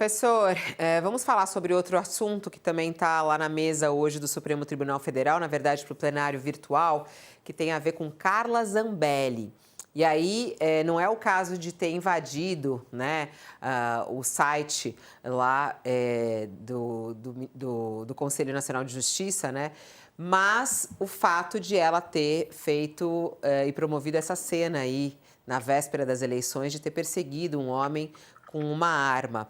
Professor, vamos falar sobre outro assunto que também está lá na mesa hoje do Supremo Tribunal Federal, na verdade, para o plenário virtual, que tem a ver com Carla Zambelli. E aí, não é o caso de ter invadido, né, o site lá do Conselho Nacional de Justiça, né, mas o fato de ela ter feito e promovido essa cena aí, na véspera das eleições, de ter perseguido um homem com uma arma.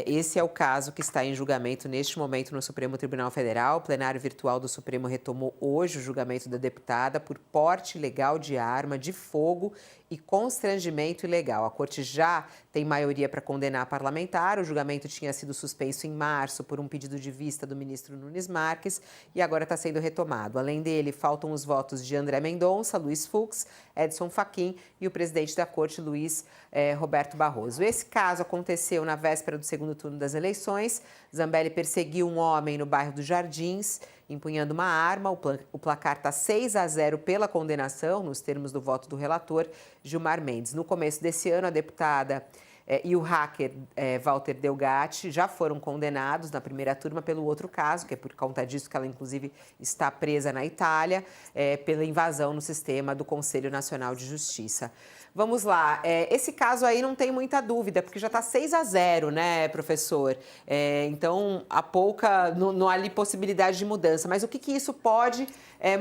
Esse é o caso que está em julgamento neste momento no Supremo Tribunal Federal. O plenário virtual do Supremo retomou hoje o julgamento da deputada por porte ilegal de arma de fogo e constrangimento ilegal. A corte já tem maioria para condenar a parlamentar. O julgamento tinha sido suspenso em março por um pedido de vista do ministro Nunes Marques e agora está sendo retomado. Além dele, faltam os votos de André Mendonça, Luiz Fux, Edson Fachin e o presidente da corte, Luiz Roberto Barroso. Esse caso aconteceu na véspera do segundo turno das eleições. Zambelli perseguiu um homem no bairro dos Jardins, empunhando uma arma. O placar está 6-0 pela condenação, nos termos do voto do relator, Gilmar Mendes. No começo desse ano, a deputada e o hacker Walter Delgatti já foram condenados na primeira turma pelo outro caso, que é por conta disso que ela, inclusive, está presa na Itália, pela invasão no sistema do Conselho Nacional de Justiça. Vamos lá, esse caso aí não tem muita dúvida, porque já está 6-0, né, professor? Então, há pouca, não há ali possibilidade de mudança. Mas o que isso pode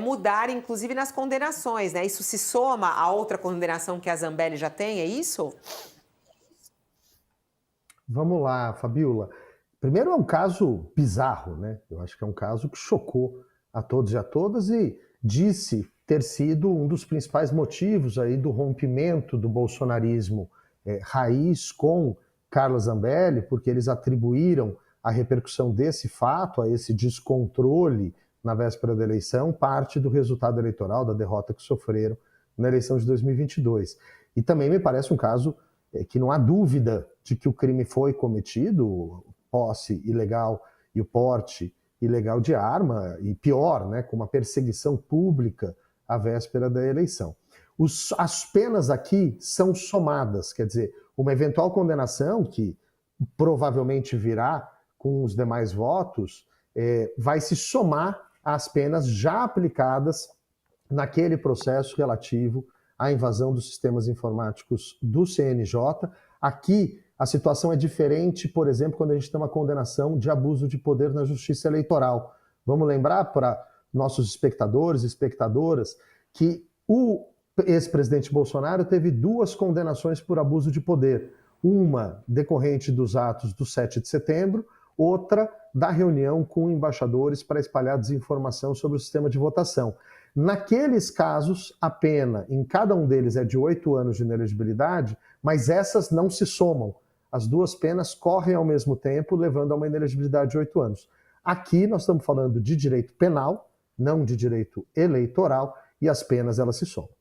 mudar, inclusive, nas condenações, né? Isso se soma a outra condenação que a Zambelli já tem, é isso? Vamos lá, Fabiola. Primeiro é um caso bizarro, né? Eu acho que é um caso que chocou a todos e a todas e disse ter sido um dos principais motivos aí do rompimento do bolsonarismo raiz com Carla Zambelli, porque eles atribuíram a repercussão desse fato, a esse descontrole na véspera da eleição, parte do resultado eleitoral, da derrota que sofreram na eleição de 2022. E também me parece um caso que não há dúvida de que o crime foi cometido, posse ilegal e o porte ilegal de arma, e pior, né, com uma perseguição pública à véspera da eleição. As penas aqui são somadas, quer dizer, uma eventual condenação, que provavelmente virá com os demais votos, vai se somar às penas já aplicadas naquele processo relativo à invasão dos sistemas informáticos do CNJ. Aqui, a situação é diferente, por exemplo, quando a gente tem uma condenação de abuso de poder na justiça eleitoral. Vamos lembrar para nossos espectadores e espectadoras que o ex-presidente Bolsonaro teve duas condenações por abuso de poder. Uma decorrente dos atos do 7 de setembro, outra da reunião com embaixadores para espalhar desinformação sobre o sistema de votação. Naqueles casos, a pena em cada um deles é de 8 anos de inelegibilidade, mas essas não se somam. As duas penas correm ao mesmo tempo, levando a uma inelegibilidade de 8 anos. Aqui nós estamos falando de direito penal, não de direito eleitoral, e as penas elas se somam.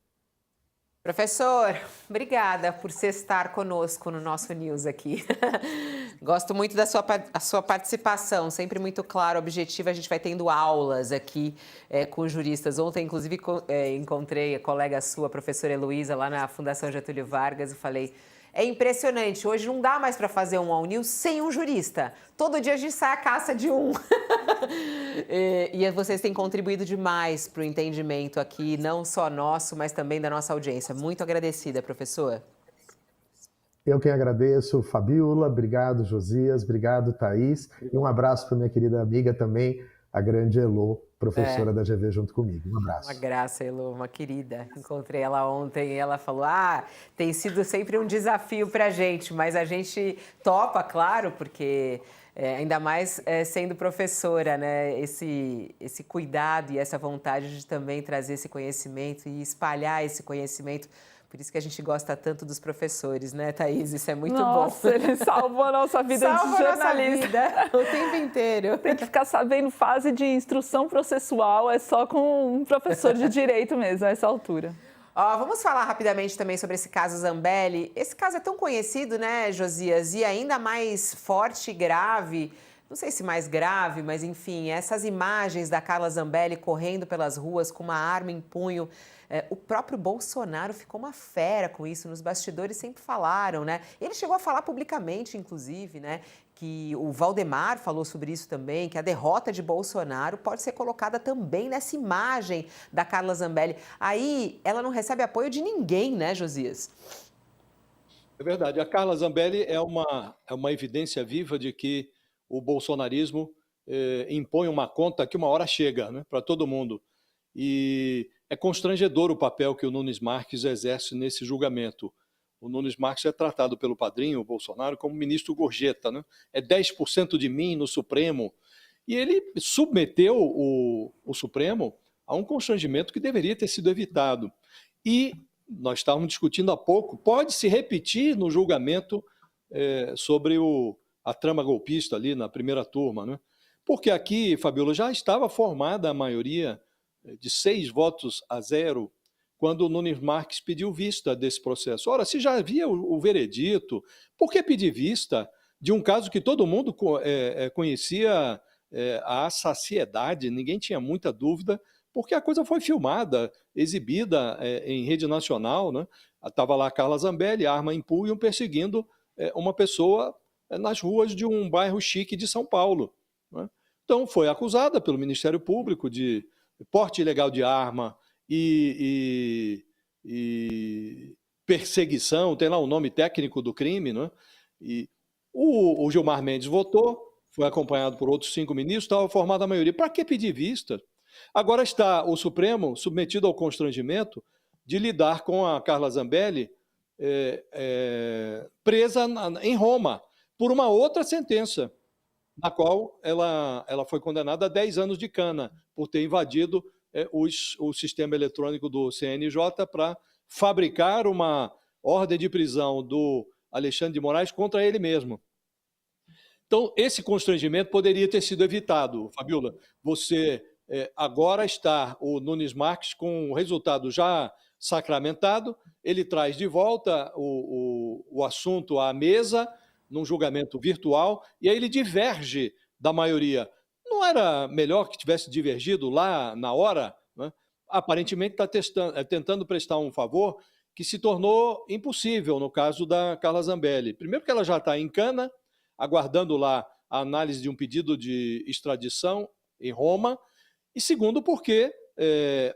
Professor, obrigada por você estar conosco no nosso News aqui. Gosto muito da sua participação, sempre muito clara, objetiva. A gente vai tendo aulas aqui com juristas. Ontem, inclusive, encontrei a colega sua, a professora Heloísa, lá na Fundação Getúlio Vargas, e falei: é impressionante, hoje não dá mais para fazer um All News sem um jurista. Todo dia a gente sai à caça de um. E vocês têm contribuído demais para o entendimento aqui, não só nosso, mas também da nossa audiência. Muito agradecida, professor. Eu quem agradeço, Fabiola, obrigado, Josias, obrigado, Thaís, e um abraço para minha querida amiga também, a grande Elô, professora da GV junto comigo. Um abraço. Uma graça, Elô, uma querida. Encontrei ela ontem e ela falou: tem sido sempre um desafio para a gente, mas a gente topa, claro, porque ainda mais sendo professora, né? Esse cuidado e essa vontade de também trazer esse conhecimento e espalhar esse conhecimento. Por isso que a gente gosta tanto dos professores, né, Thaís? Isso é muito bom. Nossa, eles salvam a nossa vida de jornalista. Vida, o tempo inteiro. Tem que ficar sabendo fase de instrução processual, é só com um professor de direito mesmo, a essa altura. Vamos falar rapidamente também sobre esse caso Zambelli. Esse caso é tão conhecido, né, Josias? E ainda mais forte e grave. Não sei se mais grave, mas enfim, essas imagens da Carla Zambelli correndo pelas ruas com uma arma em punho. O próprio Bolsonaro ficou uma fera com isso, nos bastidores sempre falaram, né? Ele chegou a falar publicamente, inclusive, né, que o Valdemar falou sobre isso também, que a derrota de Bolsonaro pode ser colocada também nessa imagem da Carla Zambelli. Aí ela não recebe apoio de ninguém, né, Josias? É verdade. A Carla Zambelli é uma evidência viva de que o bolsonarismo impõe uma conta que uma hora chega, né, para todo mundo. E é constrangedor o papel que o Nunes Marques exerce nesse julgamento. O Nunes Marques é tratado pelo padrinho, o Bolsonaro, como ministro gorjeta, né? É 10% de mim no Supremo. E ele submeteu o Supremo a um constrangimento que deveria ter sido evitado. E nós estávamos discutindo há pouco, pode se repetir no julgamento sobre a trama golpista ali na primeira turma, né? Porque aqui, Fabiola, já estava formada a maioria de 6 votos a 0 quando o Nunes Marques pediu vista desse processo. Ora, se já havia o veredito, por que pedir vista de um caso que todo mundo conhecia à saciedade, ninguém tinha muita dúvida, porque a coisa foi filmada, exibida em rede nacional, né? Estava lá a Carla Zambelli, arma em punho, perseguindo uma pessoa nas ruas de um bairro chique de São Paulo, né? Então, foi acusada pelo Ministério Público de porte ilegal de arma e perseguição, tem lá o nome técnico do crime, né? E o Gilmar Mendes votou, foi acompanhado por outros 5 ministros, estava formada a maioria. Para que pedir vista? Agora está o Supremo submetido ao constrangimento de lidar com a Carla Zambelli presa em Roma por uma outra sentença, na qual ela foi condenada a 10 anos de cana por ter invadido o sistema eletrônico do CNJ para fabricar uma ordem de prisão do Alexandre de Moraes contra ele mesmo. Então, esse constrangimento poderia ter sido evitado, Fabiola. Você agora está o Nunes Marques com o resultado já sacramentado, ele traz de volta o assunto à mesa, num julgamento virtual, e aí ele diverge da maioria. Não era melhor que tivesse divergido lá na hora, né? Aparentemente está tentando prestar um favor que se tornou impossível no caso da Carla Zambelli. Primeiro que ela já está em cana, aguardando lá a análise de um pedido de extradição em Roma, e segundo porque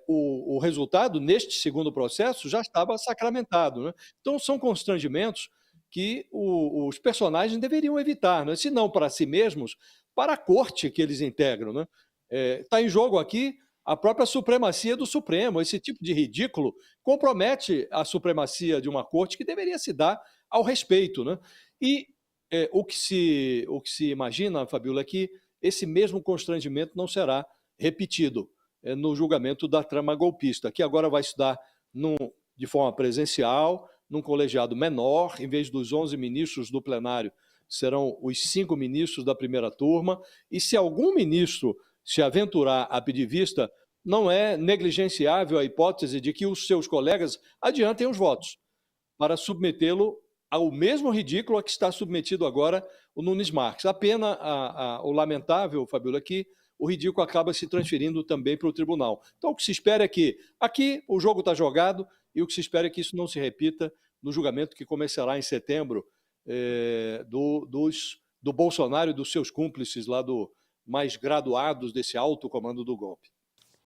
o resultado neste segundo processo já estava sacramentado, né? Então são constrangimentos que os personagens deveriam evitar, né? Se não para si mesmos, para a corte que eles integram, né? Está em jogo aqui a própria supremacia do Supremo. Esse tipo de ridículo compromete a supremacia de uma corte que deveria se dar ao respeito, né? E o que se imagina, Fabiola, é que esse mesmo constrangimento não será repetido no julgamento da trama golpista, que agora vai se dar de forma presencial, num colegiado menor, em vez dos 11 ministros do plenário, serão os 5 ministros da primeira turma, e se algum ministro se aventurar a pedir vista, não é negligenciável a hipótese de que os seus colegas adiantem os votos, para submetê-lo ao mesmo ridículo a que está submetido agora o Nunes Marques. A pena, o lamentável, Fabiola, é que o ridículo acaba se transferindo também para o tribunal. Então, o que se espera é que aqui o jogo está jogado e o que se espera é que isso não se repita no julgamento que começará em setembro do Bolsonaro e dos seus cúmplices lá mais graduados desse alto comando do golpe.